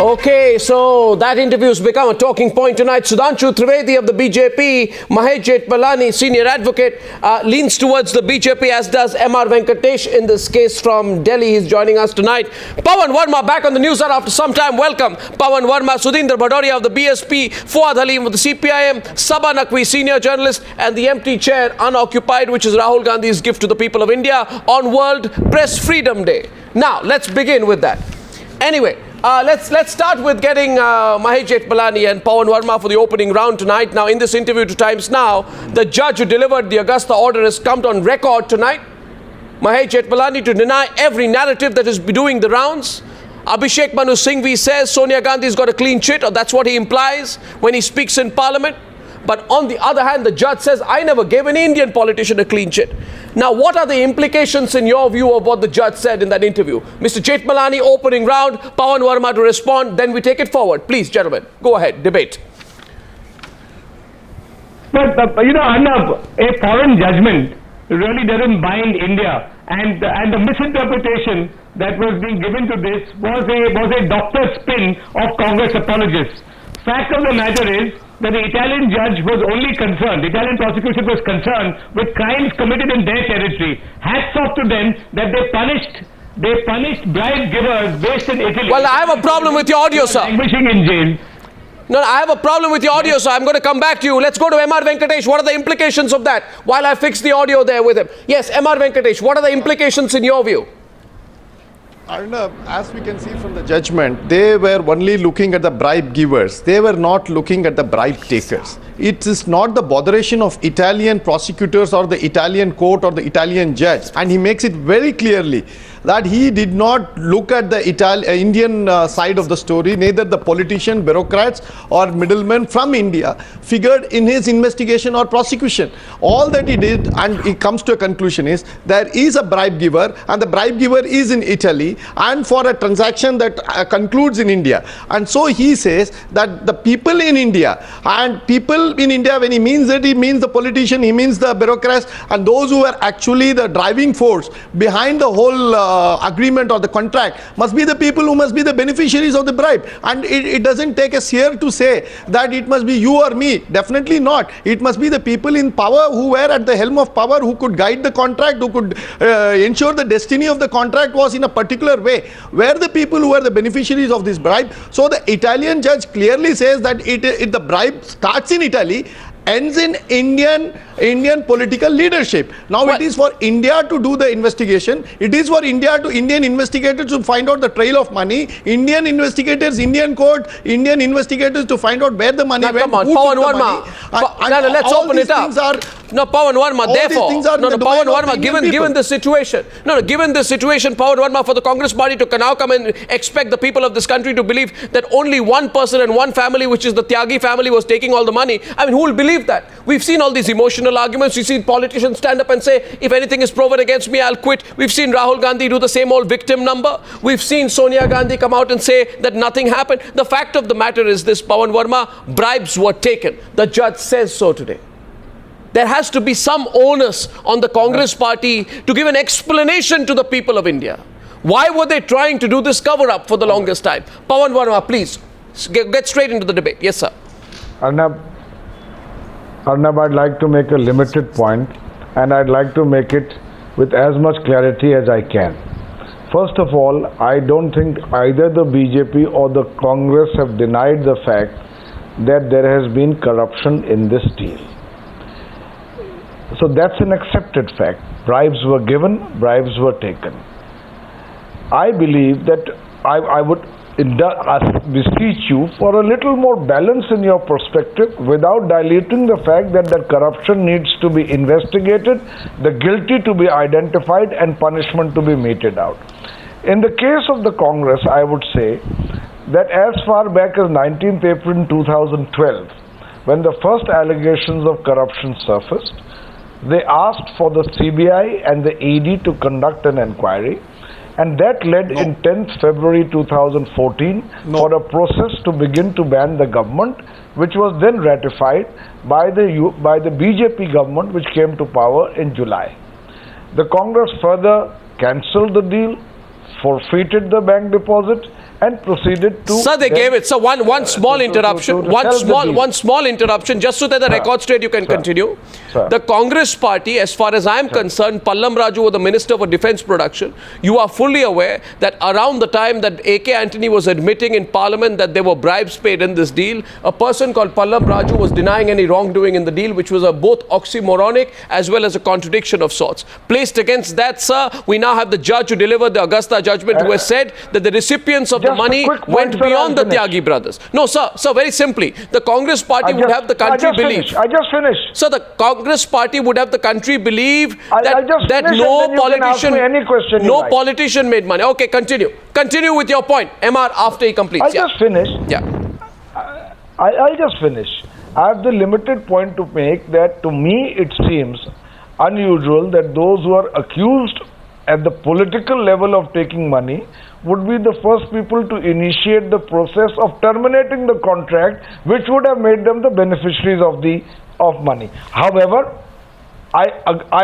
Okay, so that interview has become a talking point tonight. Sudhanshu Trivedi of the BJP, Mahesh Jethmalani, senior advocate, leans towards the BJP, as does R Venkatesh in this case from Delhi. He's joining us tonight. Pavan Verma back on the Newshour after some time. Welcome. Pavan Verma, Sudhindra Bhadoria of the BSP, Fuad Halim of the CPIM, Saba Naqvi, senior journalist, and the empty chair unoccupied, which is Rahul Gandhi's gift to the people of India on World Press Freedom Day. Now, let's begin with that. Anyway, let's start with getting Mahesh Jethmalani and Pavan Verma for the opening round tonight. Now, in this interview to Times Now, the judge who delivered the Augusta order has come on record tonight, Mahesh Jethmalani, to deny every narrative that is doing the rounds. Abhishek Manu Singhvi says Sonia Gandhi's got a clean chit, or that's what he implies when he speaks in Parliament. But on the other hand, the judge says, I never gave an Indian politician a clean chit. Now, what are the implications in your view of what the judge said in that interview? Mr. Jethmalani, opening round, Pavan Verma to respond, then we take it forward. Please, gentlemen, go ahead, debate. But, Arnab, a foreign judgment really doesn't bind India. And the misinterpretation that was being given to this was a doctor spin of Congress apologists. Fact of the matter is that the Italian judge was only concerned, the Italian prosecution was concerned with crimes committed in their territory. Hats off to them that they punished bribe givers based in Italy. Well, I have a problem with your audio, sir. Languishing in jail. No, I have a problem with your audio, sir. I'm going to come back to you. Let's go to R Venkatesh. What are the implications of that? While I fix the audio there with him. Yes, R Venkatesh, what are the implications in your view? Arnab, as we can see from the judgment, they were only looking at the bribe givers. They were not looking at the bribe takers. It is not the botheration of Italian prosecutors or the Italian court or the Italian judge. And he makes it very clearly that he did not look at the Indian side of the story. Neither the politician, bureaucrats or middlemen from India figured in his investigation or prosecution. All that he did, and he comes to a conclusion, is there is a bribe giver, and the bribe giver is in Italy and for a transaction that concludes in India. And so he says that the people in India, and people in India, when he means it, he means the politician, he means the bureaucrats, and those who are actually the driving force behind the whole agreement or the contract must be the people who must be the beneficiaries of the bribe. And it doesn't take us here to say that it must be you or me. Definitely not. It must be the people in power who were at the helm of power, who could guide the contract, who could ensure the destiny of the contract was in a particular way, were the people who were the beneficiaries of this bribe. So the Italian judge clearly says that the bribe starts in Italy, ends in Indian political leadership. Now it is for India to do the investigation. It is for Indian investigators to find out the trail of money. Indian investigators, Indian court, Indian investigators to find out where the money went. Come on, Pavan Verma. Let's open it up. Pavan Verma, therefore, Pavan Verma, given the situation, given the situation, Pavan Verma, for the Congress party to now come and expect the people of this country to believe that only one person and one family, which is the Tyagi family, was taking all the money. I mean, who will believe that? We've seen all these emotional arguments. We've seen politicians stand up and say, if anything is proven against me, I'll quit. We've seen Rahul Gandhi do the same old victim number. We've seen Sonia Gandhi come out and say that nothing happened. The fact of the matter is this, Pavan Verma, bribes were taken. The judge says so today. There has to be some onus on the Congress party to give an explanation to the people of India. Why were they trying to do this cover-up for the longest time? Pavan Verma, please, get straight into the debate. Yes, sir. Arnab, I'd like to make a limited point, and I'd like to make it with as much clarity as I can. First of all, I don't think either the BJP or the Congress have denied the fact that there has been corruption in this deal. So that's an accepted fact. Bribes were given, bribes were taken. I believe that I would beseech you for a little more balance in your perspective without diluting the fact that the corruption needs to be investigated, the guilty to be identified, and punishment to be meted out. In the case of the Congress, I would say that as far back as 19th April 2012, when the first allegations of corruption surfaced, they asked for the CBI and the ED to conduct an inquiry, and that led in 10th February 2014 for a process to begin to ban the government, which was then ratified by the BJP government, which came to power in July. The Congress further cancelled the deal, forfeited the bank deposit, and proceeded to... Sir, they gave it. So one small interruption. One small interruption. Just so that the record straight, you can continue. Sir. The Congress party, as far as I am concerned, Pallam Raju was the Minister for Defence Production. You are fully aware that around the time that A.K. Antony was admitting in Parliament that there were bribes paid in this deal, a person called Pallam Raju was denying any wrongdoing in the deal, which was both oxymoronic as well as a contradiction of sorts. Placed against that, sir, we now have the judge who delivered the Augusta judgment who has said that the recipients of the money went beyond the Tyagi brothers. No, sir, very simply, the Congress party would have the country believe. I just finished. So the Congress party would have the country believe that no politician made money. Okay, continue. Continue with your point. MR, after he completes. I just finished. Yeah. I'll just finish. I have the limited point to make that to me it seems unusual that those who are accused at the political level of taking money would be the first people to initiate the process of terminating the contract, which would have made them the beneficiaries of money. However, I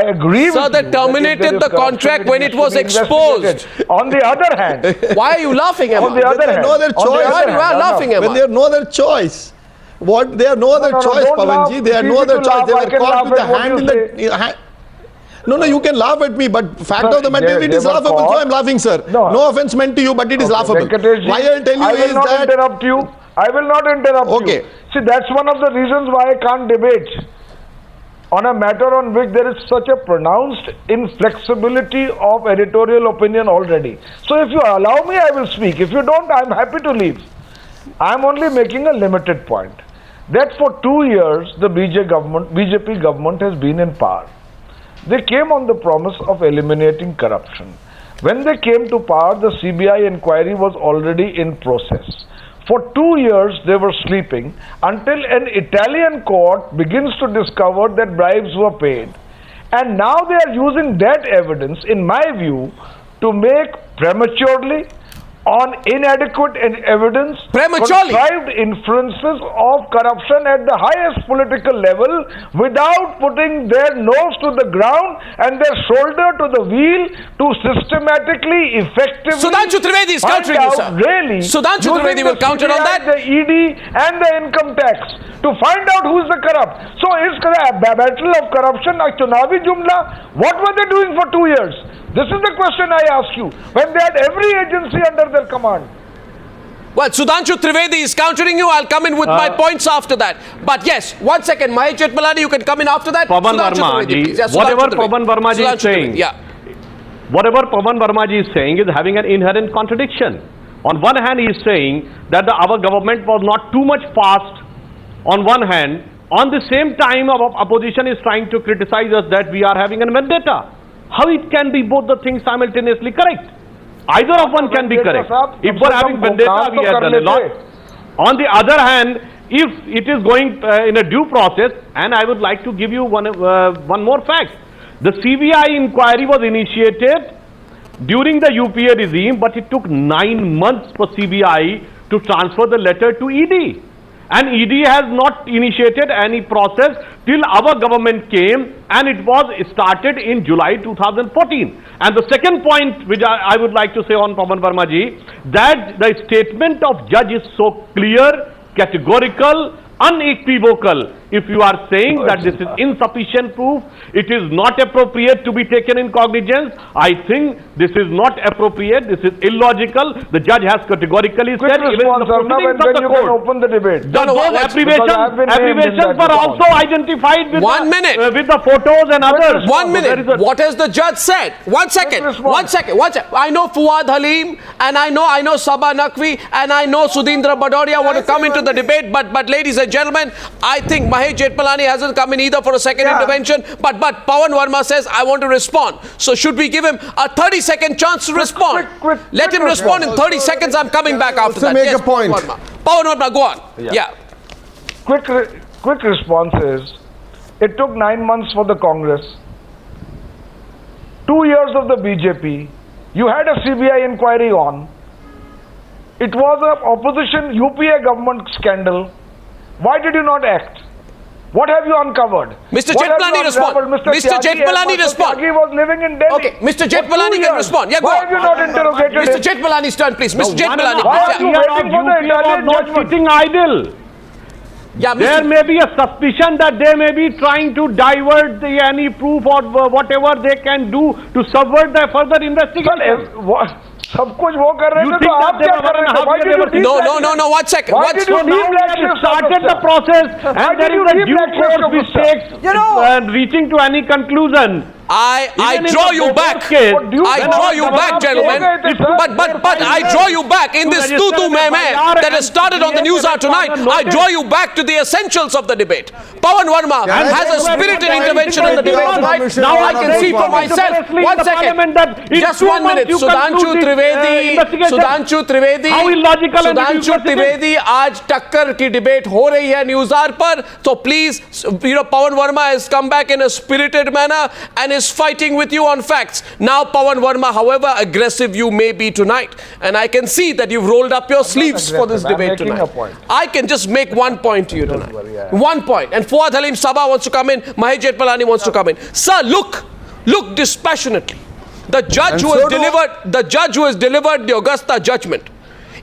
agree with you. So they terminated the contract when it was exposed. On the other hand, why are you laughing, Emma? On the other hand, no other choice. Why are you laughing, Emma? When they have no other choice. What? They have no other choice, Pavanji. They have no other choice. They were caught with the hand in the... No, you can laugh at me, but fact of the matter, it is laughable. So I'm laughing, sir. No offense meant to you, but it is laughable. Why I'll tell you is that... I will not interrupt you. I will not interrupt you. See, that's one of the reasons why I can't debate on a matter on which there is such a pronounced inflexibility of editorial opinion already. So if you allow me, I will speak. If you don't, I'm happy to leave. I'm only making a limited point. That for 2 years, the BJP government has been in power. They came on the promise of eliminating corruption. When they came to power, the CBI inquiry was already in process. For 2 years, they were sleeping until an Italian court begins to discover that bribes were paid. And now they are using that evidence, in my view, to make prematurely, on inadequate evidence, contrived inferences of corruption at the highest political level without putting their nose to the ground and their shoulder to the wheel to systematically, effectively... Sudhanshu Trivedi is countering you, sir. Really, Sudhanshu Trivedi will counter on that. The ED and the income tax to find out who is the corrupt. So it's a battle of corruption, a chunavi jumla. What were they doing for 2 years? This is the question I ask you, when they had every agency under their command. Well, Sudhanshu Trivedi is countering you. I'll come in with my points after that. But yes, 1 second. Mahesh Jethmalani, you can come in after that. Pavan Verma ji, whatever Pavan Verma ji is saying, whatever Pavan Verma ji is saying is having an inherent contradiction. On one hand, he is saying that our government was not too much fast on one hand. On the same time, our opposition is trying to criticize us that we are having a vendetta. How it can be both the things simultaneously correct? Either of one can be correct. If we're having vendetta, we have done a lot. On the other hand, if it is going in a due process, and I would like to give you one more fact. The CBI inquiry was initiated during the UPA regime, but it took 9 months for CBI to transfer the letter to ED. And ED has not initiated any process till our government came, and it was started in July 2014. And the second point which I would like to say on Pavan Verma ji, that the statement of judge is so clear, categorical, unequivocal. If you are saying that this is insufficient proof, it is not appropriate to be taken in cognizance, I think this is not appropriate, this is illogical. The judge has categorically said, even in the proceedings of the court, open the debate. Those abbreviations were also identified with, with the photos and others. 1 minute. What has the judge said? 1 second. 1 second. I know Fuad Halim, and I know Saba Naqvi, and I know Sudhindra Bhadoria want to come into the debate, but ladies and gentlemen, I think Mahesh Jethmalani hasn't come in either for a second intervention, but Pavan Verma says, I want to respond. So should we give him a 30-second chance to respond? Let him respond in 30 seconds. I'm coming back after that. Make a point. Pavan Verma, go on. Yeah. Quick response is, it took 9 months for the Congress, 2 years of the BJP, you had a CBI inquiry on, it was an opposition UPA government scandal. Why did you not act? What have you uncovered? Mr. What have Jethmalani you respond. unraveled? Mr. Jethmalani respond. Tyagi was living in Delhi. Okay, Mr. for 2 Jethmalani can years. respond. Yeah, go Why on. have you not interrogated Mr. him? Jethmalani's turn, please. Mr. Jethmalani. Why are you waiting for the Italian not judgment? sitting idle. Yeah, There may be a suspicion that they may be trying to divert any proof or whatever they can do to subvert the further investigation. सब कुछ वो कर रहे You थे think तो that आप they क्या were कर रहे थे? gonna Why have did you No, de-blacklist no, no, no. 1 second. Why One did second. you So now we de-blacklist have started the Augusta? process Why and there did is you a due de-blacklist course which Augusta? takes You know- reaching to any conclusion. I Even in draw the you Bobos back. case, What do you I want? draw you back, What gentlemen. do you want? But I draw you back in this tutu meh that has started on the Newshour tonight. I draw you back to the essentials of the debate. Pavan Verma has a spirited intervention in the debate tonight. Now I can see for myself. 1 second. Just 1 minute. Sudhanshu Trivedi. Sudhanshu Trivedi. How illogical and Sudhanshu irresponsible. Trivedi. आज टक्कर की debate हो रही है न्यूज़ार पर, तो please Pavan Verma has come back in a spirited manner and is fighting with you on facts. Now Pavan Verma, however aggressive you may be tonight, and I can see that you've rolled up your sleeves for this debate making tonight. a point. I can just make 1 point to you tonight. One point. And Fuad Halim Saba wants to come in, Mahesh Jethmalani wants to come in. Sir, look dispassionately. The judge who has delivered the Augusta judgment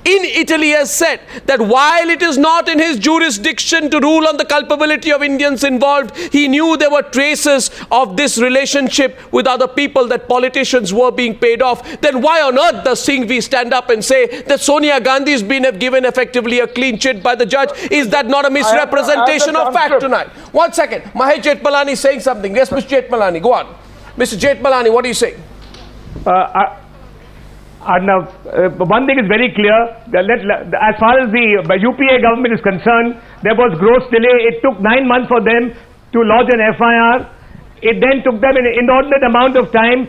in Italy has said that while it is not in his jurisdiction to rule on the culpability of Indians involved, he knew there were traces of this relationship with other people, that politicians were being paid off. Then why on earth does Singhvi stand up and say that Sonia Gandhi has been given effectively a clean chit by the judge? Is that not a misrepresentation of fact tonight? 1 second. Mahesh Jethmalani is saying something. Yes, Mr. Jethmalani, go on. Mr. Jethmalani, what are you saying? Arnab, one thing is very clear. As far as the UPA government is concerned, there was gross delay. It took 9 months for them to lodge an FIR. It then took them an inordinate amount of time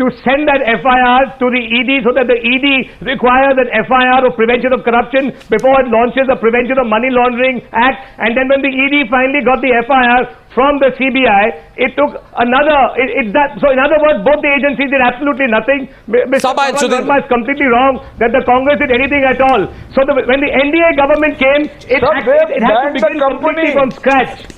to send that FIR to the ED, so that the ED requires an FIR of prevention of corruption before it launches the Prevention of Money Laundering Act. And then when the ED finally got the FIR from the CBI, it took another. So in other words, both the agencies did absolutely nothing. Mr. Pavan Verma is completely wrong that the Congress did anything at all. So when the NDA government came, it had to begin completely from scratch.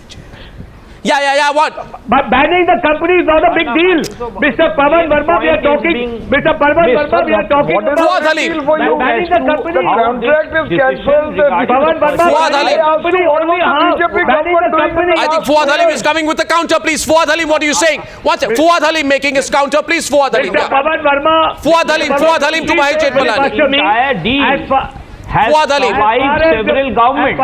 Yeah, what? But banning the company is not a big deal. Mr. Pavan Verma, we are talking. Mr. Pavan Verma, we are talking about Fuad Halim. banning the company. The contract is cancelled. Pavan Verma, Fuad Halim. company only half. Banning the company. I think Fuad Halim is coming with the counter, please. Fuad Halim, what are you saying? One second. Fuad Halim making his counter, please. Fuad Halim. Mr. Pavan Verma. Fuad Halim to Mahesh Jethmalani. Has survived several governments.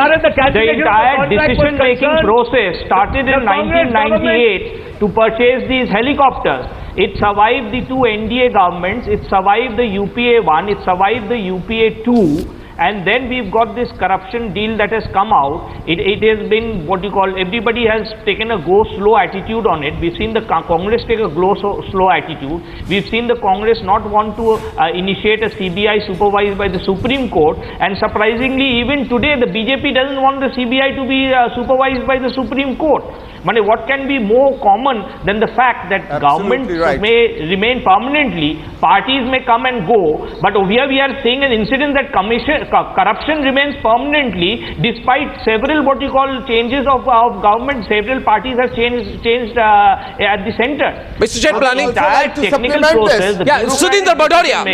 The entire decision-making process started in 1998 to purchase these helicopters. It survived the two NDA governments, it survived the UPA 1, it survived the UPA 2, and then we've got this corruption deal that has come out. It has been what you call, everybody has taken a go slow attitude on it. We've seen the Congress take a go slow attitude. We've seen the Congress not want to initiate a CBI supervised by the Supreme Court, and surprisingly even today the BJP doesn't want the CBI to be supervised by the Supreme Court. What can be more common than the fact that governments may remain permanently, parties may come and go, but here we are seeing an incident that corruption remains permanently despite several what you call changes of government. Several parties have changed at the center. Mr. Jethmalani, technical process. Yeah, Sudhindra Bhadoria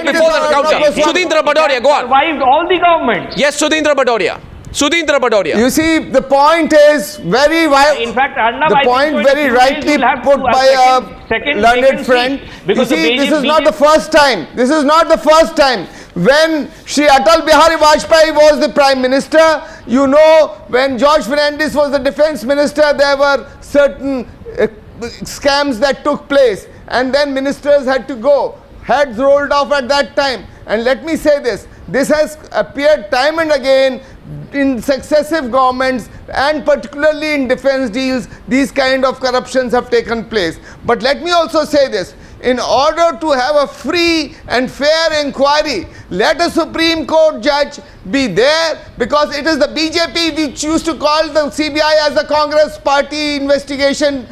before the counter. Sudhindra Bhadoria, go on. Survived all the governments. Yes, Sudhindra Bhadoria. You see, the point is very In fact, Arnab, the point very rightly put by a learned friend. You see, this is not the first time. This is not the first time. When Shri Atal Bihari Vajpayee was the Prime Minister, you know, when George Fernandes was the Defence Minister, there were certain scams that took place, and then ministers had to go. Heads rolled off at that time. And let me say this has appeared time and again in successive governments, and particularly in defense deals, these kind of corruptions have taken place. But let me also say this. In order to have a free and fair inquiry, let a Supreme Court judge be there, because it is the BJP which used to call the CBI as a Congress party investigation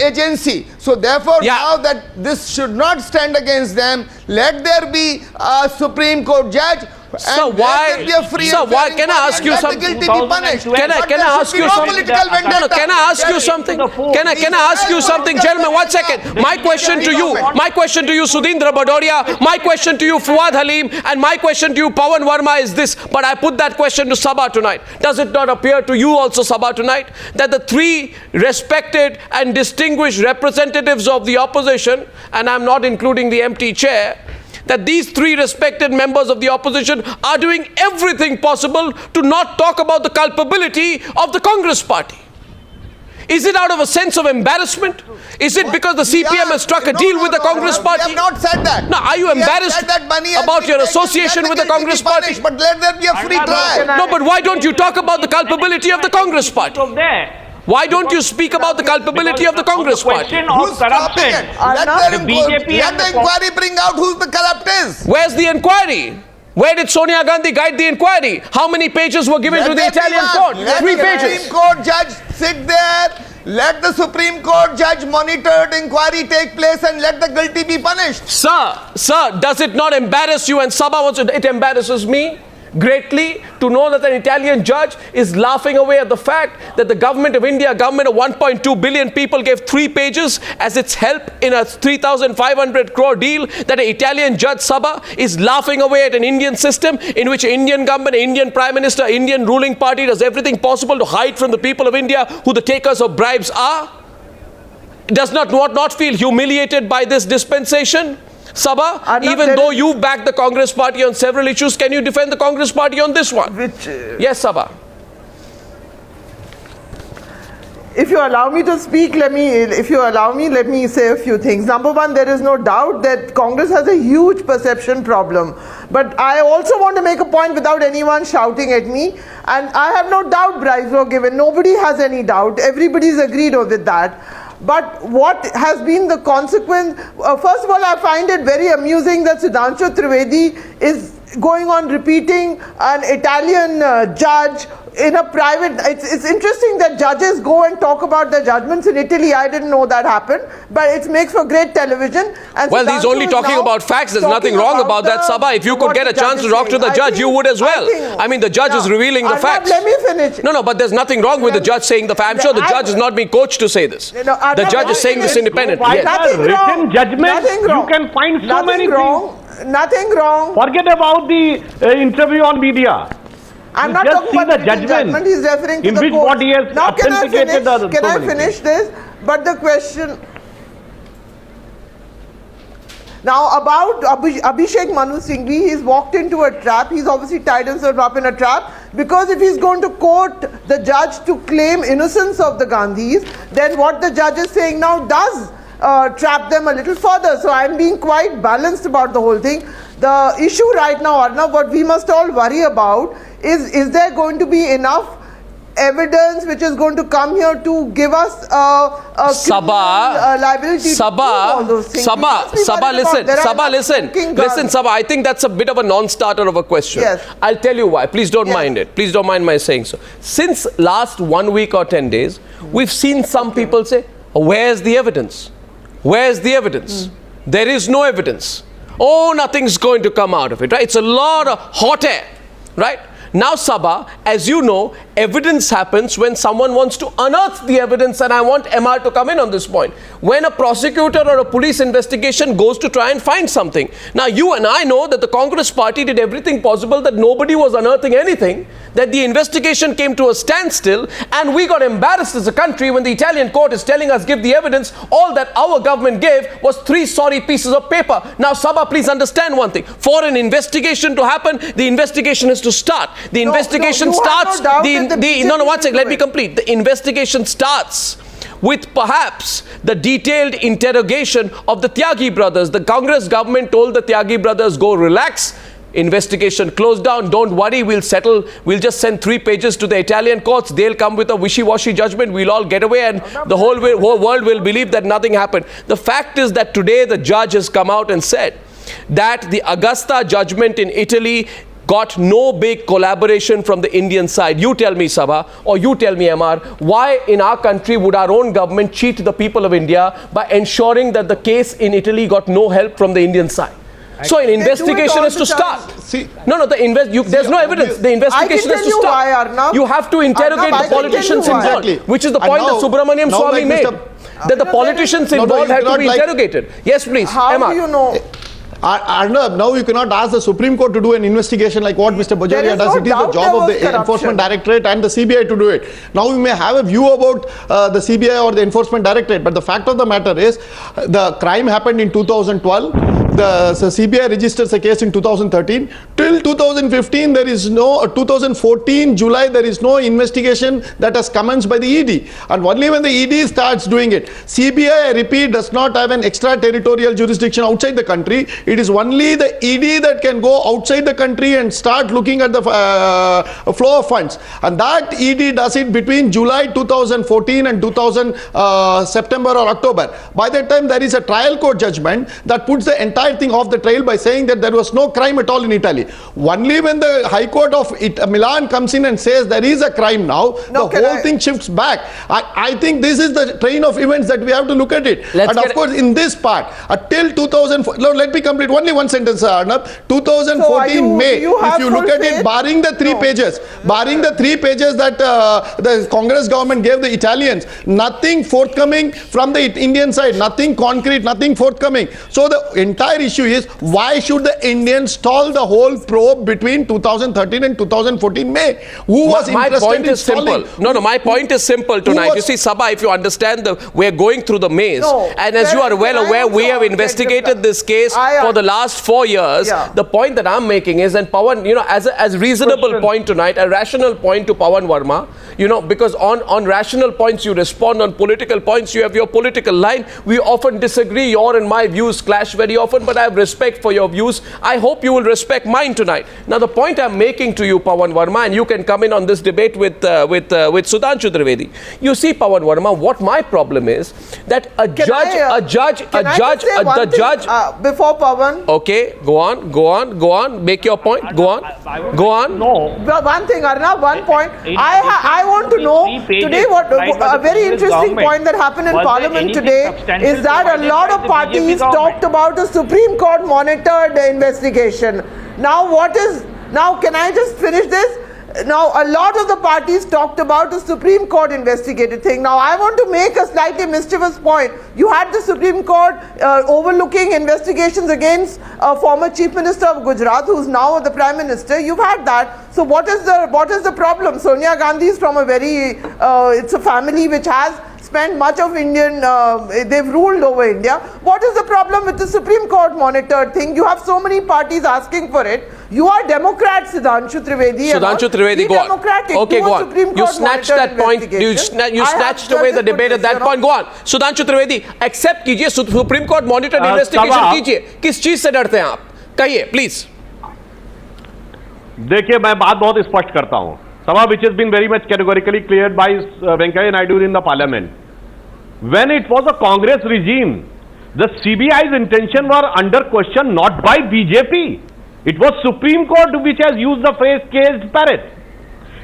agency. So therefore, now that this should not stand against them, let there be a Supreme Court judge So why? So why? Can I ask you something? Can I ask you something? No, can I ask you something? Can I ask you something, gentlemen? 1 second. My question to you, Sudhindra Bhadoria. My question to you, Fuad Halim, and my question to you, Pavan Verma, is this. But I put that question to Saba tonight. Does it not appear to you also, Saba, tonight, that the three respected and distinguished representatives of the opposition, and I'm not including the empty chair, that these three respected members of the opposition are doing everything possible to not talk about the culpability of the Congress party? Is it out of a sense of embarrassment? Is it because the CPM has struck a deal with the Congress party? We have not said that. Now, are you embarrassed about your association with the Congress party? But let there be a free trial. No, but why don't you talk about the culpability of the Congress party? Why don't you speak about the culpability of the Congress party? Who's corruption? Let the inquiry bring out who the corrupt is. Where's the inquiry? Where did Sonia Gandhi guide the inquiry? How many pages were given to the Italian court? 3 pages. Let the Supreme Court judge sit there. Let the Supreme Court judge monitor the inquiry take place and let the guilty be punished. Sir, does it not embarrass you? And Saba, it embarrasses me greatly to know that an Italian judge is laughing away at the fact that the government of India, a government of 1.2 billion people, gave 3 pages as its help in a 3,500 crore deal, that an Italian judge, Saba, is laughing away at an Indian system in which Indian government, Indian Prime Minister, Indian ruling party does everything possible to hide from the people of India who the takers of bribes are? Does not feel humiliated by this dispensation? Saba, even though you backed the Congress party on several issues, can you defend the Congress party on this one? Yes, Saba. If you allow me to speak, let me say a few things. Number one, there is no doubt that Congress has a huge perception problem. But I also want to make a point without anyone shouting at me. And I have no doubt bribes were given. Nobody has any doubt. Everybody's agreed with that. But what has been the consequence? First of all, I find it very amusing that Sudhanshu Trivedi is going on repeating an Italian judge in a private. It's interesting that judges go and talk about their judgments in Italy. I didn't know that happened, but it makes for great television. And well, he's only talking about facts. There's nothing wrong about that, Saba. If you could get a chance to talk to the judge, you would as well. I mean, the judge is revealing the facts. Let me finish. No, but there's nothing wrong with the judge saying the facts. I'm sure the judge is not being coached to say this. The judge is saying this independently. Yes. Written judgment, you can find so many things. Nothing wrong. Forget about the interview on media. I'm not talking about the judgment. He's referring to in the which court. What he has now, authenticated. Can I finish this? But the question now about Abhishek Manu Singhvi, he's walked into a trap. He's obviously tied himself up in a trap, because if he's going to court the judge to claim innocence of the Gandhis, then what the judge is saying now does trap them a little further. So I'm being quite balanced about the whole thing. The issue right now, Arnab, what we must all worry about is there going to be enough evidence which is going to come here to give us a liability to all those things? Listen, Saba, I think that's a bit of a non-starter of a question. Yes. I'll tell you why. Please don't mind it. Please don't mind my saying so. Since last 1 week or 10 days, we've seen some people say, where's the evidence? Where's the evidence? There is no evidence. Oh, nothing's going to come out of it, right? It's a lot of hot air, right? Now, Saba, as you know, evidence happens when someone wants to unearth the evidence, and I want MR to come in on this point. When a prosecutor or a police investigation goes to try and find something. Now, you and I know that the Congress party did everything possible, that nobody was unearthing anything, that the investigation came to a standstill, and we got embarrassed as a country when the Italian court is telling us give the evidence. All that our government gave was 3 sorry pieces of paper. Now, Saba, please understand one thing. For an investigation to happen, the investigation is to start. The investigation starts. One second, let me complete. The investigation starts with perhaps the detailed interrogation of the Tyagi brothers. The Congress government told the Tyagi brothers, go relax. Investigation closed down. Don't worry, we'll settle. We'll just send 3 pages to the Italian courts. They'll come with a wishy-washy judgment. We'll all get away, and the whole world will believe that nothing happened. The fact is that today the judge has come out and said that the Augusta judgment in Italy got no big collaboration from the Indian side. You tell me, Saba, or you tell me, MR, why in our country would our own government cheat the people of India by ensuring that the case in Italy got no help from the Indian side? So an investigation is to start. See, there's no evidence. The investigation is to start. You have to interrogate the politicians involved, which is the point that Subramaniam Swamy made. That the politicians involved have to be interrogated. Yes, please. How do you know? Arnab, now you cannot ask the Supreme Court to do an investigation like what Mr. Bhadoria does. It is the job of the Enforcement Directorate and the CBI to do it. Now we may have a view about the CBI or the Enforcement Directorate, but the fact of the matter is the crime happened in 2012. The CBI registers a case in 2013. Till 2015, there is no, 2014 July, there is no investigation that has commenced by the ED. And only when the ED starts doing it. CBI, I repeat, does not have an extraterritorial jurisdiction outside the country. It is only the ED that can go outside the country and start looking at the flow of funds. And that ED does it between July 2014 and September or October. By that time, there is a trial court judgment that puts the entire thing off the trail by saying that there was no crime at all in Italy. Only when the High Court of Milan comes in and says there is a crime now, the whole thing shifts back. I think this is the train of events that we have to look at it. And of course, in this part, till 2004, let me complete only one sentence, Arnab. 2014 May, if you look at it, barring the three pages that the Congress government gave the Italians, nothing forthcoming from the Indian side, nothing concrete, nothing forthcoming. So the entire issue is, why should the Indians stall the whole probe between 2013 and 2014 May? Who was interested in stalling? My point is simple tonight. You see, Saba, if you understand, we're going through the maze. And as you are well aware, we have investigated this case for the last 4 years. The point that I'm making is, and Pavan, as reasonable point tonight, a rational point to Pavan Verma, because on rational points you respond, on political points you have your political line. We often disagree. Your and my views clash very often, but I have respect for your views. I hope you will respect mine tonight. Now, the point I'm making to you, Pavan Verma, and you can come in on this debate with Sudhanshu Trivedi. You see, Pavan Verma, what my problem is that the judge. Before Pavan. Okay, go on. Make your point. Go on. No. One thing, Arnab, one point. I want to know today a very interesting point that happened in Parliament today is that a lot of parties talked about the Supreme Court monitored the investigation. Now can I just finish this? Now, a lot of the parties talked about the Supreme Court investigated thing. Now, I want to make a slightly mischievous point. You had the Supreme Court overlooking investigations against former Chief Minister of Gujarat, who's now the Prime Minister. You've had that. So what is the problem? Sonia Gandhi is from it's a family which has spent much of they've ruled over India. What is the problem with the Supreme Court monitored thing? You have so many parties asking for it. You are Democrat, Sudhanshu Trivedi. Go on. Okay, go on. You snatched that point. You snatched away the debate at that point. Go on. Sudhanshu Trivedi, accept कीजिए, Supreme Court monitored investigation कीजिए. किस चीज से डरते हैं आप? कहिए, please. देखिए, मैं बात बहुत स्पष्ट करता हूं. Sabha, which has been very much categorically cleared by Venkaiah Naidu in the Parliament. When it was a Congress regime, the CBI's intention were under question not by BJP. It was Supreme Court which has used the phrase caged parrot.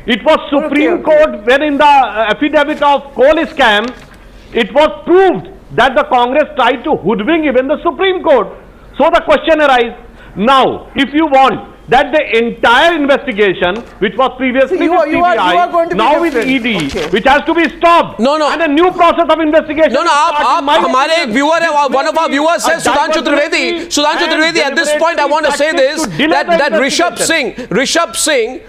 It was Supreme Court when in the affidavit of coal scam, it was proved that the Congress tried to hoodwink even the Supreme Court. So the question arises, now if you want that the entire investigation, which was previously with CBI, now with ED, which has to be stopped. And a new process of investigation. हमारे एक viewer है, one of our viewers says Sudhanshu Trivedi. At this point, I want to say this that Rishabh Singh,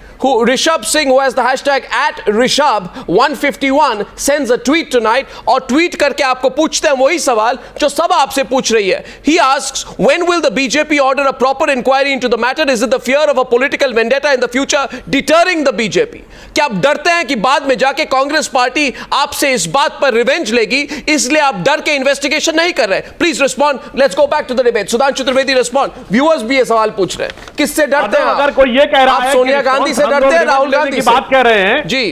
who has the hashtag @Rishabh151 sends a tweet tonight और tweet करके आपको पूछते हैं वही सवाल जो सब आपसे पूछ रही है. He asks, when will the BJP order a proper inquiry into the matter? Is it the fear of a political vendetta in the future deterring the BJP? क्या आप डरते हैं कि बाद में जाके कांग्रेस पार्टी आपसे इस बात पर रिवेंज लेगी, इसलिए आप डर के इन्वेस्टिगेशन नहीं कर रहे? Please respond. Let's go back to the debate. Sudhanshu Trivedi respond. Viewers भी ये सवाल पूछ रहे हैं. किससे डरते हैं? अगर कोई ये कह रहा है आप सोनिया गांधी से डरते हैं, राहुल गांधी की बात कर रहे हैं जी.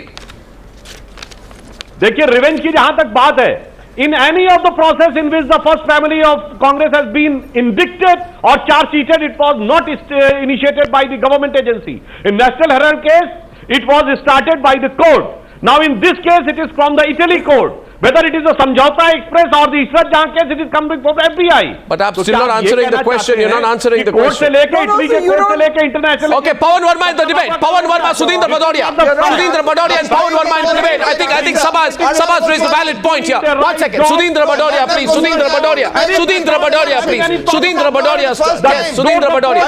देखिए, रिवेंज की जहां तक बात है, in any of the process in which the first family of Congress has been indicted or charge sheeted, it was not initiated by the government agency. In National Herald case, it was started by the court. Now in this case, it is from the Italy court. whether it is the Samjhauta Express or the Ishrat Jahan case, it is coming from FBI. But I'm still not answering the question. You're not answering the question. Okay, Pavan Verma in the debate. Pavan Verma, Sudhindra Bhadoria. Sudhindra Bhadoria and Pavan Verma in the debate. I think Saba's raised a valid point here. 1 second. Sudhindra Bhadoria, please. Sudhindra Bhadoria. Sudhindra Bhadoria, please. Sudhindra Bhadoria. Yes, Sudhindra Bhadoria.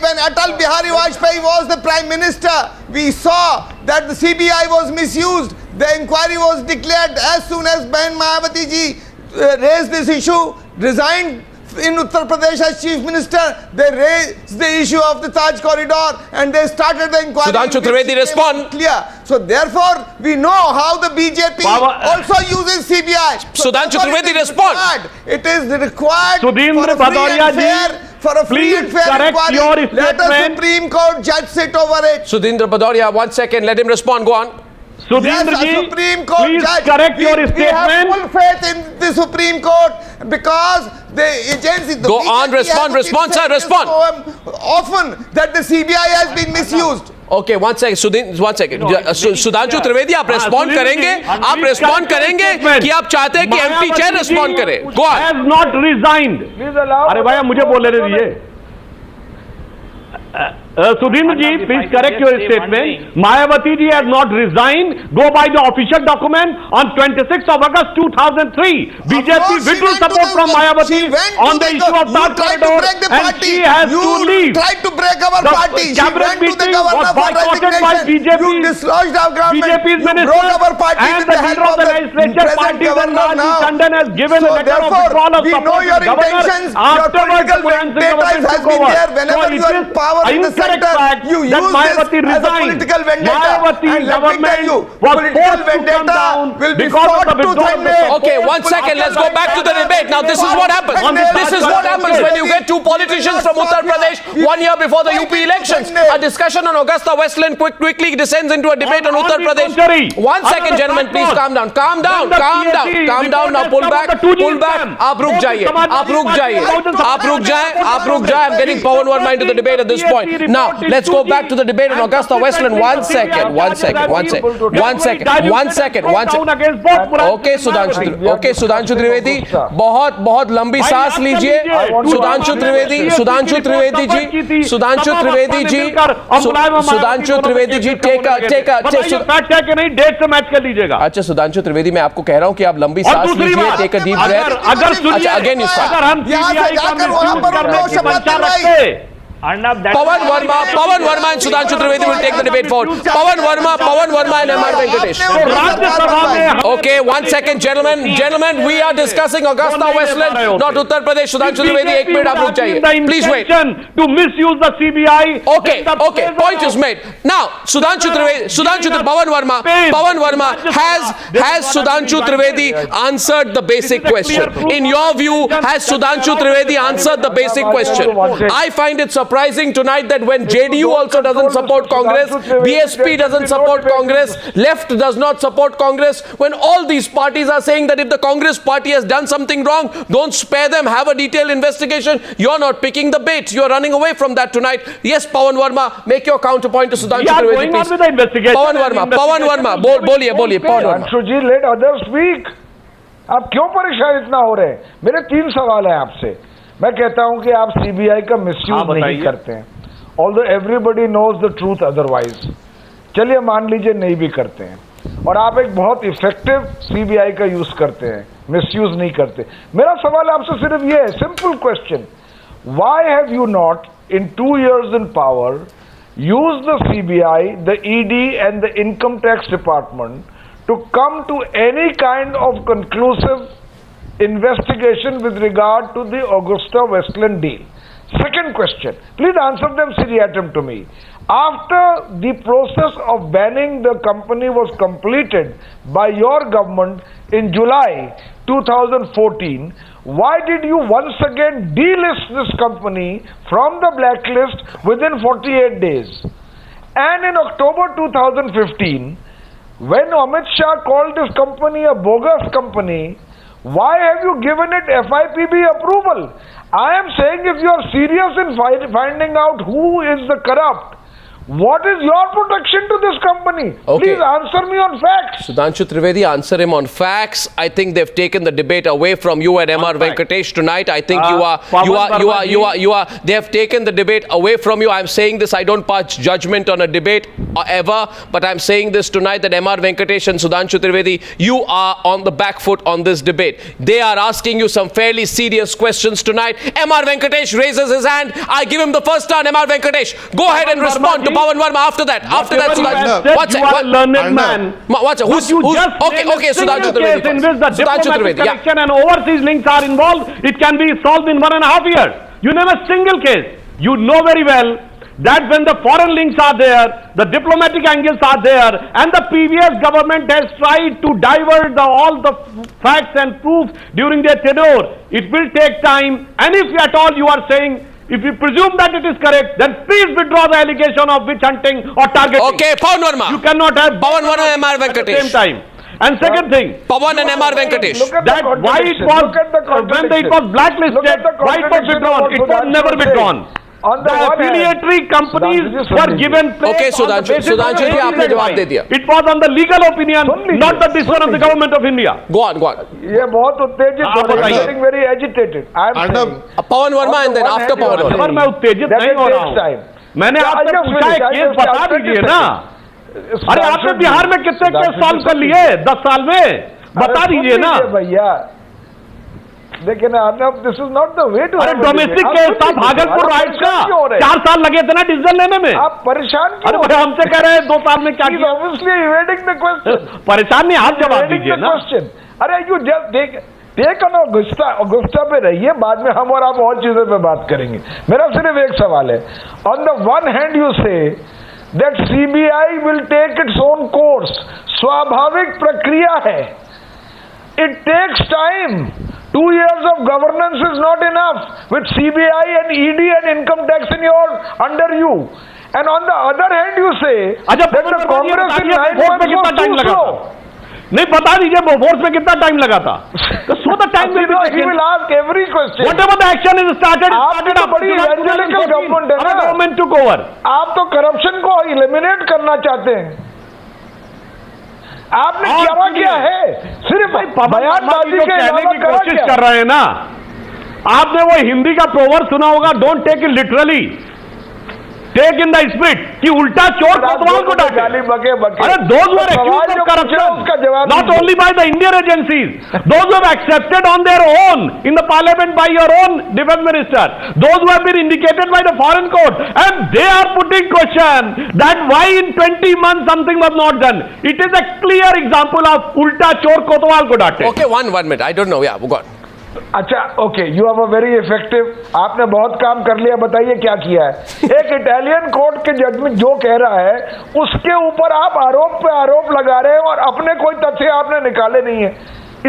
When Atal Bihari Vajpayee was the Prime Minister, we saw that the CBI was misused. The inquiry was declared as soon as Ben Mayawati ji raised this issue, resigned in Uttar Pradesh as Chief Minister. They raised the issue of the Taj corridor and they started the inquiry. Sudhanshu Trivedi, respond. Clear. So therefore, we know how the BJP also uses CBI. So Sudhanshu Trivedi, respond. It is required Sudhindra Bhadoria ji, for a free and fair inquiry. Let the Supreme Court judge sit over it. Sudhindra Bhadoria, 1 second. Let him respond. Go on. Sudhindra ji, Supreme Court please judge, correct your statement. We have full faith in the Supreme Court because the agency... Go on, respond, sir, respond. So often that the CBI has been misused. Okay, 1 second, 1 second. Sudhanshu Trivedi, आप respond करेंगे कि आप चाहते हैं कि MP chair respond करे. Go on. Has not resigned. अरे भाई मुझे बोलने दीजिए. Sudhindra ji, please correct your statement. Mayawati ji has not resigned. Go by the official document on 26th of August 2003. BJP withdrew support from Mayawati on the issue of Taj corridor and she has to leave. You tried to break our party. The cabinet meeting was boycotted by BJP. You dislodged our government. BJP's minister and the leader of the legislature party when Rajnath Tandon has given a letter of withdrawal of support to the governor. Afterwards, the government took over. So it is power in the sector. You use Mayawati this as a political vendetta. Mayawati government was forced to come down because of the withdrawal. Okay, 1 second. Let's go back to the debate. Now, this is what happens. This is what happens when you get two politicians from Uttar Pradesh 1 year before the UP elections. A discussion on AgustaWestland quickly descends into a debate on Uttar Pradesh. 1 second, gentlemen. Please calm down. Calm down. Calm down. Calm down. Now pull back. Pull back. आप रुक जाइए. आप रुक जाइए. आप रुक जाए. आप रुक जाए. I'm getting Pavan Verma into the debate at this point. Now, let's go back to the debate on AgustaWestland. 1 second. 1 second. 1 second. 1 second. 1 second. 1 second. Okay, Sudhanshu Trivedi. बहुत लंबी सांस लीजिए. Sudhanshu Trivedi ji. Sudhanshu Trivedi ji. Take a. Date से match कर लीजिएगा. अच्छा Sudhanshu Trivedi, मैं आपको कह रहा हूँ कि आप लंबी सांस लीजिए. Take a deep breath. अच्छा, again you start. अगर हम सीबीआई का मिसयूज करने की मंशा रखते Pavan Verma and Sudhanshu Trivedi will take the debate forward. Pavan Verma and R Venkatesh. Okay, 1 second, gentlemen, we are discussing AgustaWestland, not Uttar Pradesh. Sudhanshu Trivedi, 1 minute, आप रुक जाइए. Please wait. To misuse the CBI. Okay, point is made. Now, Pavan Verma, has Sudhanshu Trivedi answered the basic question? In your view, has Sudhanshu Trivedi answered the basic question? I find it surprising tonight that when JDU also doesn't support Congress, BSP doesn't support Congress, left does not support Congress, when all these parties are saying that if the Congress party has done something wrong, don't spare them, have a detailed investigation. You're not picking the bait. You're running away from that tonight. Yes, Pavan Verma, make your counterpoint to Sudhanshu Trivedi, please. With the investigation. Pavan Verma, बोलिए Pavan Verma. Sudhanshu, let others speak. आप क्यों परेशान इतना हो रहे हैं? मेरे 3 सवाल हैं आपसे. मैं कहता हूं कि आप सीबीआई का मिसयूज नहीं करते हैं. Although everybody knows the truth otherwise. चलिए मान लीजिए नहीं भी करते हैं. और आप एक बहुत इफेक्टिव सीबीआई का यूज करते हैं, मिसयूज नहीं करते. मेरा सवाल आपसे सिर्फ ये है, simple question. Why have you not, in 2 years in power, used the CBI, the ED and the Income Tax Department to come to any kind of conclusive investigation with regard to the AgustaWestland deal? Second question, please answer them seriatim to me. After the process of banning the company was completed by your government in July 2014, why did you once again delist this company from the blacklist within 48 days? And in October 2015, when Amit Shah called this company a bogus company, why have you given it FIPB approval? I am saying if you are serious in finding out who is the corrupt, What is your protection to this company? Okay. Please answer me on facts. Sudhanshu Trivedi, answer him on facts. I think they've taken the debate away from you and MR Venkatesh tonight. I think they have taken the debate away from you. I'm saying this, I don't pass judgment on a debate ever, but I'm saying this tonight that MR Venkatesh and Sudhanshu Trivedi, you are on the back foot on this debate. They are asking you some fairly serious questions tonight. MR Venkatesh raises his hand. I give him the first turn. MR Venkatesh, go ahead and respond to Pavan Verma after that. What's you are a learned man. Okay, Sudhanshu Trivedi. In which the diplomatic connection and overseas links are involved, it can be solved in 1.5 years. You name a single case. You know very well that when the foreign links are there, the diplomatic angles are there, and the previous government has tried to divert all the facts and proofs during their tenure, it will take time. And if at all you are saying, if you presume that it is correct, then please withdraw the allegation of witch hunting or targeting. Okay, Pavan Verma. You cannot have Pavan Verma and MR Venkatesh. At the same time. And second thing, Pavan and MR Venkatesh. That why it was, when it was blacklisted, why it was withdrawn? It was never withdrawn. The affiliatory companies were given place. Okay, Sudhanshu ji, aapne jawab de diya. It was on the legal opinion, not the decision of the government of India. Go on. ये बहुत उत्तेजित हो रहा है. Getting very agitated. Pavan Verma and then after Pavan Verma. मैं उत्तेजित नहीं हो रहा हूँ. मैंने आपसे पूछा है केस बता दीजिए ना. अरे आपने बिहार में कितने केस सॉल्व कर लिए 10 साल में? बता दीजिए ना. भैया. लेकिन Arnab, this is not the way to. अरे डोमेस्टिक केस था भागलपुर राइट्स का 4 साल लगे थे ना डिसीजन लेने में. आप परेशान क्यों? अरे हमसे कह रहे हैं 2 साल में क्या किया? Obviously evading the question. परेशान नहीं, आप जवाब दीजिए ना. अरे you just take on Augusta पे रहिए, बाद में हम और आप और चीजों पे बात करेंगे. मेरा सिर्फ एक सवाल है. On the one hand you say that CBI will take its own course. स्वाभाविक प्रक्रिया है. It takes time. 2 years of governance is not enough with CBI and ED and income tax under you. And on the other hand, you say that the Congress in 9 months was too slow. नहीं बता दीजिए board में कितना time लगा था. So the time will be taken. He will ask every question. Whatever the action is started. आप तो बड़ी evangelical government है ना. Government took over. आप तो corruption को eliminate करना चाहते हैं. आपने क्या किया है? सिर्फ बयानबाजी के कहने की कोशिश कर रहे हैं ना. आपने वो हिंदी का प्रोवर्ब सुना होगा, don't take it literally, take in the spirit, कि उल्टा चोर कोतवाल को डांटे. अरे those who are accused of corruption, not only by the Indian agencies, those who have accepted on their own in the parliament by your own defense minister, those who have been indicated by the foreign court, and they are putting question that why in 20 months something was not done. It is a clear example of ulta chor kotwal ko daate. Okay, one minute. I don't know. Yeah, go on. अच्छा, okay, you are very effective. आपने बहुत काम कर लिया. बताइए क्या किया है. एक इटालियन कोर्ट के जजमेंट जो कह रहा है उसके ऊपर आप आरोप पे आरोप लगा रहे हैं और अपने कोई तथ्य आपने निकाले नहीं है.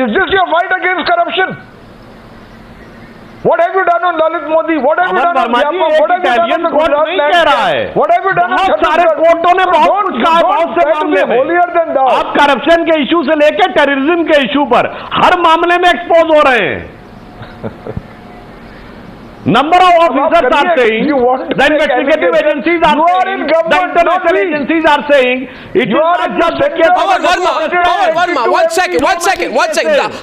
Is this your fight against corruption? What have you done on Lalit Modi? What have you done on Vyapam? What have you done on the Gujarat land? What have you done on बहुत सारे कोर्टों ने बहुत कुछ कहा, बहुत से मामले में. Holier than thou. आप करप्शन के इशू से लेकर टेररिज्म के इशू पर हर मामले में एक्सपोज हो रहे हैं. Number of officers are saying, the investigative agencies are saying, the international agencies are saying, it is not just the case. Pavan Verma, one second.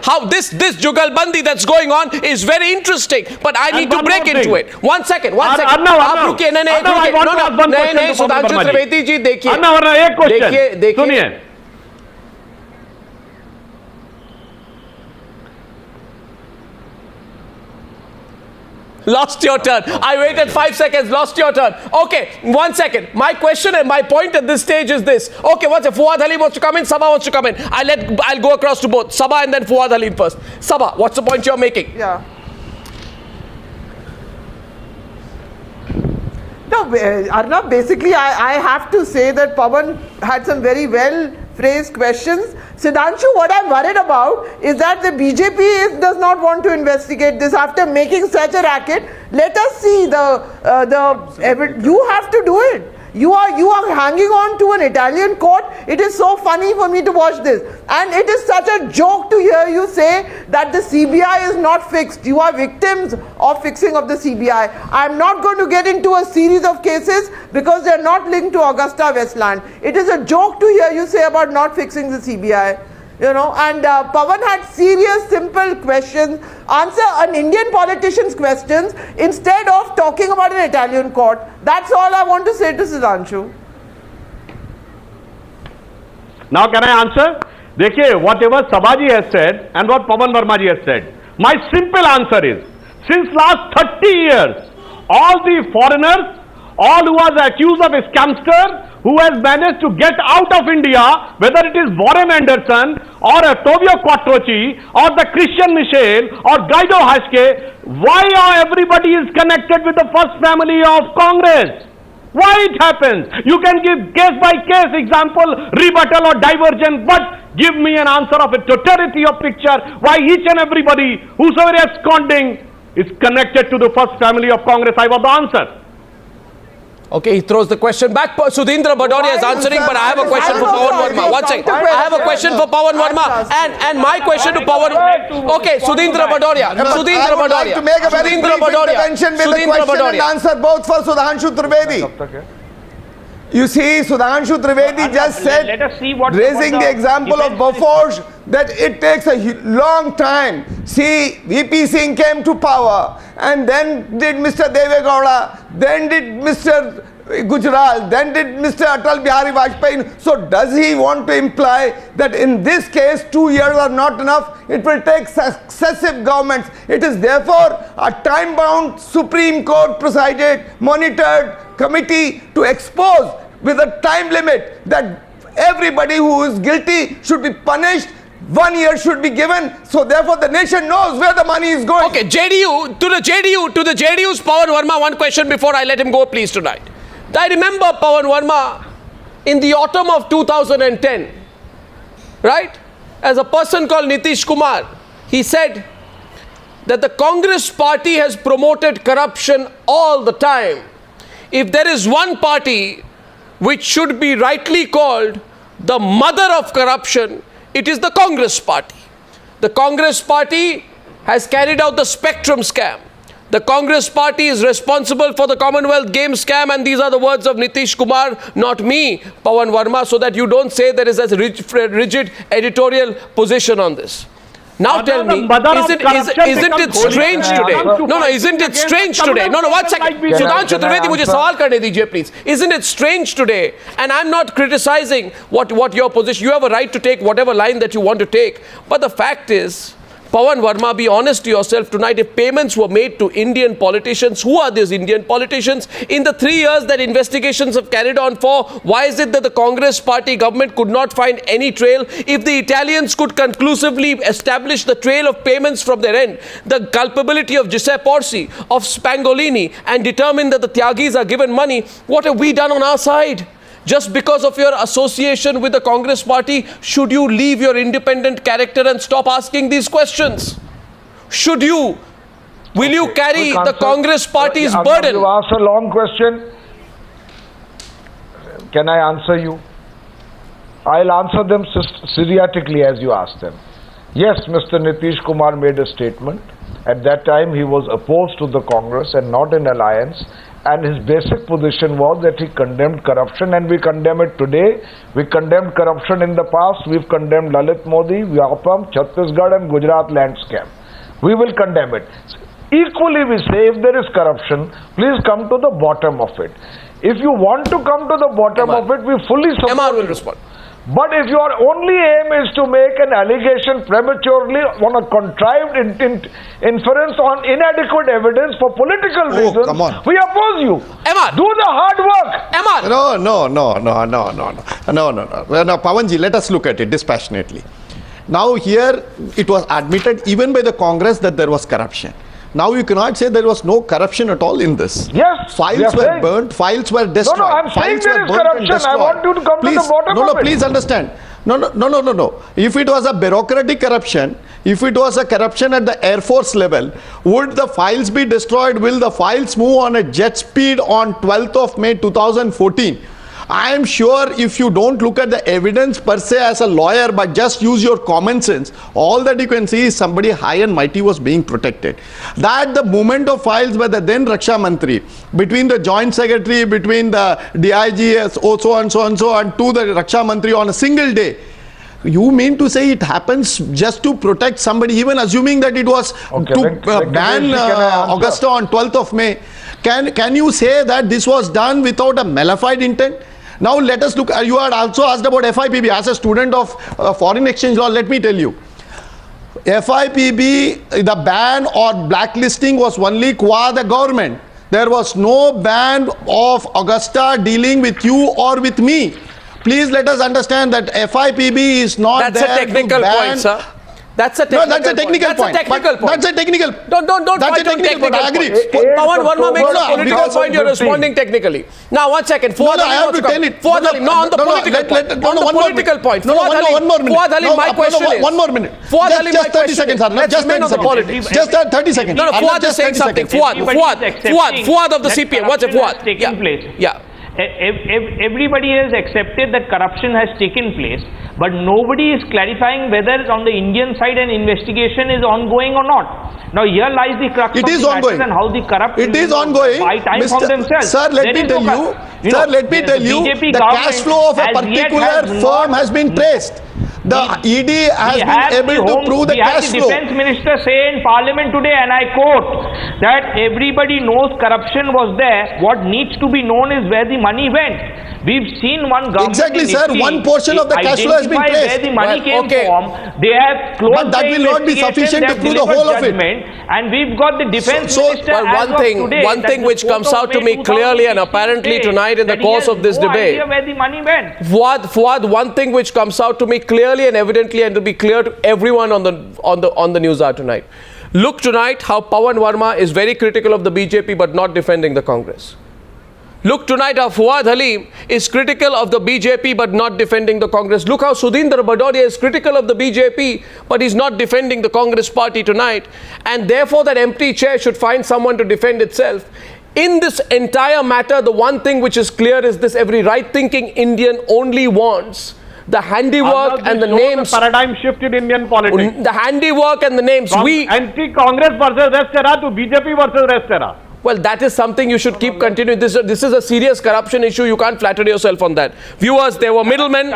How this jugalbandi that's going on is very interesting, but I need to break into it. One second. आप रुकिए. नहीं, सुधांशु त्रिवेदी जी देखिए. एक question सुनिए. Lost your turn. I waited 5 seconds. Lost your turn. Okay, 1 second. My question and my point at this stage is this. Okay, what's it? Fuad Halim wants to come in. Saba wants to come in. I'll go across to both. Saba and then Fuad Halim first. Saba, what's the point you're making? Yeah. No, Arnab, basically I have to say that Pavan had some very well phrased questions. Sudhanshu, what I'm worried about is that the BJP does not want to investigate this after making such a racket. Let us see you have to do it. You are hanging on to an Italian court. It is so funny for me to watch this. And it is such a joke to hear you say that the CBI is not fixed. You are victims of fixing of the CBI. I'm not going to get into a series of cases because they're not linked to AgustaWestland. It is a joke to hear you say about not fixing the CBI. You know, and Pavan had serious, simple questions. Answer an Indian politician's questions instead of talking about an Italian court. That's all I want to say to Sudhanshu. Now can I answer? Dekhiye, whatever Sabaji has said and what Pavan Verma ji has said, my simple answer is, since last 30 years, all the foreigners, all who was accused of a scamster, who has managed to get out of India, whether it is Warren Anderson or Tovio Quattrochi or the Christian Michel or Guido Haske, why everybody is connected with the first family of Congress? Why it happens? You can give case by case example, rebuttal or divergent, but give me an answer of a totality of picture why each and everybody, whosoever is absconding, is connected to the first family of Congress. I want the answer. Okay, he throws the question back. Sudhindra Bhadoria is answering, but I have a question for Pavan Verma. One second. I have a question for Pavan Verma, and my question to Pavan. Okay, Sudhindra Bhadoria. Sudhindra Bhadoria. To make a very brief intervention with the question and answer both for Sudhanshu Trivedi. You see, Sudhanshu Trivedi just said, raising the example of Bofors, that it takes a long time. See, VP Singh came to power, and then did Mr. Deve Gowda, then did Mr. Gujarat, then did Mr. Atal Bihari Vajpayee. So does he want to imply that in this case 2 years are not enough? It will take successive governments. It is therefore a time-bound Supreme Court presided, monitored committee to expose with a time limit that everybody who is guilty should be punished. 1 year should be given, so therefore the nation knows where the money is going. Okay, JDU's Pavan Verma, one question before I let him go, please, tonight. I remember Pavan Verma in the autumn of 2010, right? As a person called Nitish Kumar, he said that the Congress party has promoted corruption all the time. If there is one party which should be rightly called the mother of corruption, it is the Congress party. The Congress party has carried out the Spectrum scam. The Congress party is responsible for the Commonwealth Games scam, and these are the words of Nitish Kumar, not me, Pavan Verma, so that you don't say there is a rigid editorial position on this. Now tell me, isn't it strange today? No, isn't it strange today? No, 1 second. Sudhanshu Trivedi, mujhe sawal karne dijiye, please. Isn't it strange today? And I'm not criticizing what your position. You have a right to take whatever line that you want to take. But the fact is, Pavan Verma, be honest to yourself tonight. If payments were made to Indian politicians, who are these Indian politicians? In the 3 years that investigations have carried on for, why is it that the Congress party government could not find any trail? If the Italians could conclusively establish the trail of payments from their end, the culpability of Giuseppe Orsi, of Spangolini, and determine that the Tyagis are given money, what have we done on our side? Just because of your association with the Congress party, should you leave your independent character and stop asking these questions? Should you? Will you carry the Congress party's burden? You asked a long question. Can I answer you? I'll answer them seriatically as you asked them. Yes, Mr. Nitish Kumar made a statement. At that time, he was opposed to the Congress and not in alliance. And his basic position was that he condemned corruption, and we condemn it today. We condemned corruption in the past. We've condemned Lalit Modi, Vyapam, Chhattisgarh and Gujarat land scam. We will condemn it. Equally, we say if there is corruption, please come to the bottom of it. If you want to come to the bottom of it, we fully support MR will you. respond. But if your only aim is to make an allegation prematurely on a contrived inference on inadequate evidence for political reasons, we oppose you. MR. Do the hard work. MR. No, Pavanji, let us look at it dispassionately. Now here, it was admitted even by the Congress that there was corruption. Now you cannot say there was no corruption at all in this. Yes. Files were burnt, files were destroyed. No, I'm saying there is corruption. I want you to come to the bottom of it. Please understand. No. If it was a bureaucratic corruption, if it was a corruption at the Air Force level, would the files be destroyed? Will the files move on a jet speed on 12th of May 2014? I am sure if you don't look at the evidence per se as a lawyer, but just use your common sense, all that you can see is somebody high and mighty was being protected. That the movement of files by the then Raksha Mantri, between the Joint Secretary, between the DIG, so and so, and to the Raksha Mantri on a single day, you mean to say it happens just to protect somebody, even assuming that it was to ban Augusta on 12th of May? Can you say that this was done without a malified intent? Now let us look, you had also asked about FIPB. As a student of foreign exchange law, let me tell you, FIPB, the ban or blacklisting was only qua the government. There was no ban of Augusta dealing with you or with me. Please let us understand that FIPB is not there to ban. That's a technical point, sir. That's a technical point. That's a technical point. Don't that's fight a on technical point. I agree. Pavan Verma makes a political point, you're responding technically. Now, 1 second. Fuad Halim, I have to tell it. Fuad Halim, on the political point. One more minute. Fuad Halim, my question is. One more minute. Fuad Halim, just 30 seconds, Arnab. Just 30 seconds. Just 30 seconds. No, Fuad is saying something. Fuad of the CPM. What's it, Fuad? Yeah. Everybody has accepted that corruption has taken place, but nobody is clarifying whether on the Indian side an investigation is ongoing or not. Now here lies the crux of the matter and how the corrupt it is ongoing. Buy time from themselves. Sir, let me tell you, the cash flow of a particular firm has been traced. The ED has been able to prove the cash flow. The defense minister say in parliament today, and I quote, that everybody knows corruption was there. What needs to be known is where the money went. We've seen one government. Exactly, sir. One portion of the cash flow has been traced. Where the money came from. They have closed. But that will not be sufficient to prove the whole of it. And we've got the defense minister. One thing which comes out to me clearly and apparently tonight in the course of this debate. Where the money went. Fuad, one thing which comes out to me clearly and evidently, and to be clear to everyone on the Newshour tonight. Look tonight how Pavan Verma is very critical of the BJP but not defending the Congress. Look tonight how Fuad Halim is critical of the BJP but not defending the Congress. Look how Sudhindra Bhadoria is critical of the BJP but he's not defending the Congress party tonight. And therefore that empty chair should find someone to defend itself. In this entire matter, the one thing which is clear is this: every right-thinking Indian only wants the handiwork and the names. The paradigm shift in Indian politics. The handiwork and the names. Anti-Congress versus rest era to BJP versus rest era. Well, that is something you should keep continuing. This is a serious corruption issue. You can't flatter yourself on that. Viewers, there were middlemen,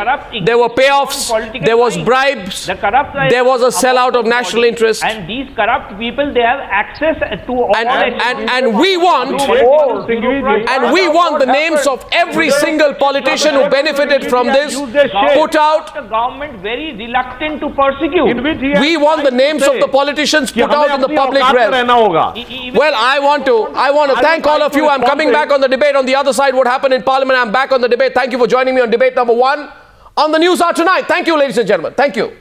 there were payoffs, there was bribes, there was a sellout of national interest. And these corrupt people, they have access to all. And we want the names of every single politician who benefited from this put out. The government very reluctant to persecute. We want the names of the politicians put out in the public realm. Well, I want to thank all of you. I'm coming back on the debate on the other side. What happened in Parliament? I'm back on the debate. Thank you for joining me on debate number 1 on the Newshour tonight. Thank you, ladies and gentlemen. Thank you.